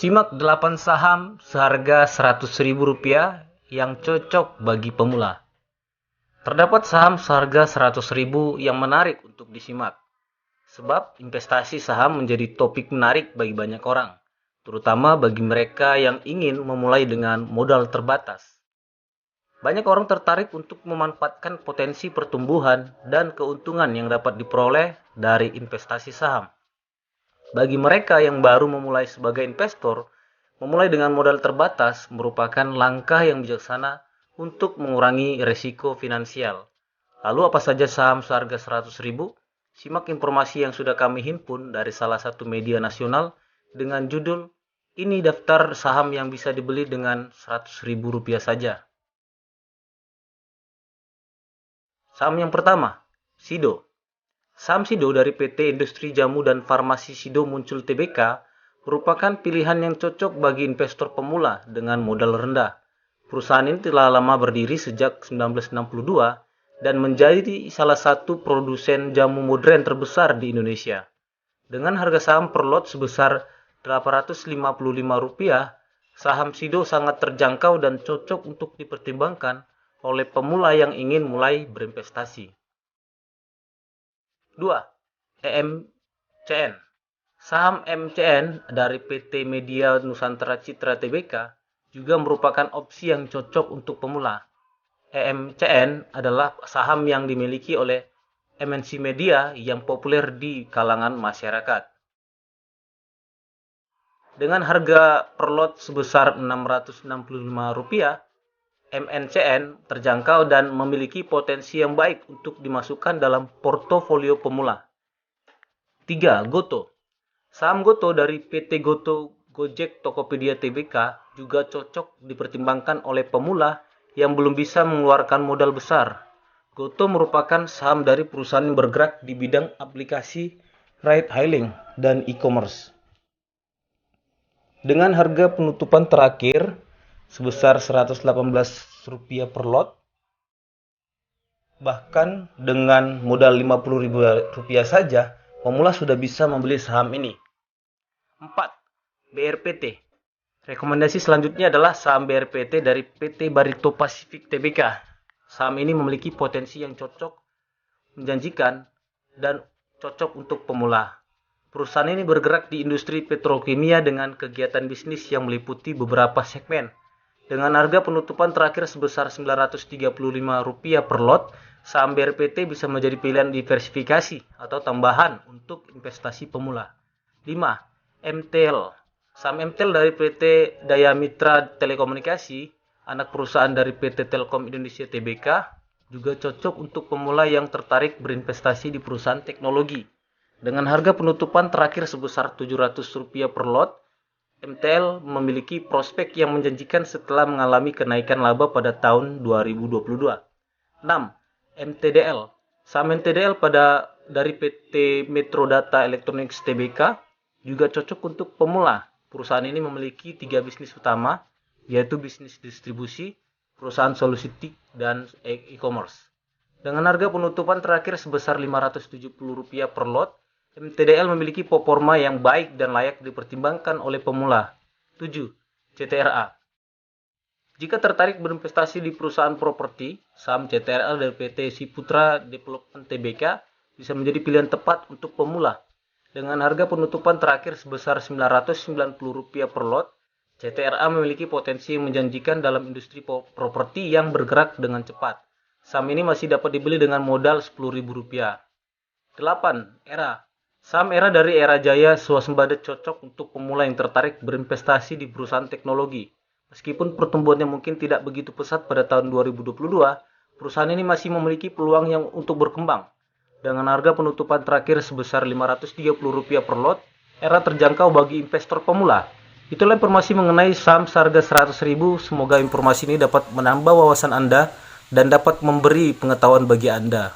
Simak 8 saham seharga Rp100.000 yang cocok bagi pemula. Terdapat saham seharga Rp100.000 yang menarik untuk disimak. Sebab investasi saham menjadi topik menarik bagi banyak orang, terutama bagi mereka yang ingin memulai dengan modal terbatas. Banyak orang tertarik untuk memanfaatkan potensi pertumbuhan dan keuntungan yang dapat diperoleh dari investasi saham. Bagi mereka yang baru memulai sebagai investor, memulai dengan modal terbatas merupakan langkah yang bijaksana untuk mengurangi risiko finansial. Lalu apa saja saham seharga Rp100.000? Simak informasi yang sudah kami himpun dari salah satu media nasional dengan judul "Ini daftar saham yang bisa dibeli dengan Rp100.000 saja". Saham yang pertama, Sido. Saham Sido dari PT Industri Jamu dan Farmasi Sido Muncul Tbk merupakan pilihan yang cocok bagi investor pemula dengan modal rendah. Perusahaan ini telah lama berdiri sejak 1962 dan menjadi salah satu produsen jamu modern terbesar di Indonesia. Dengan harga saham per lot sebesar Rp855, saham Sido sangat terjangkau dan cocok untuk dipertimbangkan oleh pemula yang ingin mulai berinvestasi. 2. EMCN. Saham MCN dari PT Media Nusantara Citra Tbk juga merupakan opsi yang cocok untuk pemula. EMCN adalah saham yang dimiliki oleh MNC Media yang populer di kalangan masyarakat. Dengan harga per lot sebesar Rp665, MNCN terjangkau dan memiliki potensi yang baik untuk dimasukkan dalam portofolio pemula. 3. Goto. Saham Goto dari PT Goto Gojek Tokopedia Tbk juga cocok dipertimbangkan oleh pemula yang belum bisa mengeluarkan modal besar. Goto merupakan saham dari perusahaan yang bergerak di bidang aplikasi ride-hailing dan e-commerce. Dengan harga penutupan terakhir sebesar Rp118 per lot, bahkan dengan modal Rp50.000 saja, pemula sudah bisa membeli saham ini. 4. BRPT. Rekomendasi selanjutnya adalah saham BRPT dari PT Barito Pacific Tbk. Saham ini memiliki potensi yang cocok, menjanjikan, dan cocok untuk pemula. Perusahaan ini bergerak di industri petrokimia dengan kegiatan bisnis yang meliputi beberapa segmen. Dengan harga penutupan terakhir sebesar Rp935 per lot, saham BRPT bisa menjadi pilihan diversifikasi atau tambahan untuk investasi pemula. 5. MTL. Saham MTL dari PT Daya Mitra Telekomunikasi, anak perusahaan dari PT Telkom Indonesia Tbk, juga cocok untuk pemula yang tertarik berinvestasi di perusahaan teknologi. Dengan harga penutupan terakhir sebesar Rp700 per lot, MTL memiliki prospek yang menjanjikan setelah mengalami kenaikan laba pada tahun 2022. 6. MTDL. Saham MTDL dari PT Metro Data Electronics Tbk juga cocok untuk pemula. Perusahaan ini memiliki 3 bisnis utama, yaitu bisnis distribusi, perusahaan solusi TIC, dan e-commerce. Dengan harga penutupan terakhir sebesar Rp570 per lot, MTDL memiliki performa yang baik dan layak dipertimbangkan oleh pemula. 7. CTRA. Jika tertarik berinvestasi di perusahaan properti, saham CTRA dari PT Ciputra Development Tbk bisa menjadi pilihan tepat untuk pemula. Dengan harga penutupan terakhir sebesar Rp990 per lot, CTRA memiliki potensi yang menjanjikan dalam industri properti yang bergerak dengan cepat. Saham ini masih dapat dibeli dengan modal Rp10.000. 8. ERA. Saham ERA dari Era Jaya Swasembada cocok untuk pemula yang tertarik berinvestasi di perusahaan teknologi. Meskipun pertumbuhannya mungkin tidak begitu pesat pada tahun 2022, perusahaan ini masih memiliki peluang yang untuk berkembang. Dengan harga penutupan terakhir sebesar Rp530 per lot, ERA terjangkau bagi investor pemula. Itulah informasi mengenai saham seharga Rp100.000. Semoga informasi ini dapat menambah wawasan Anda dan dapat memberi pengetahuan bagi Anda.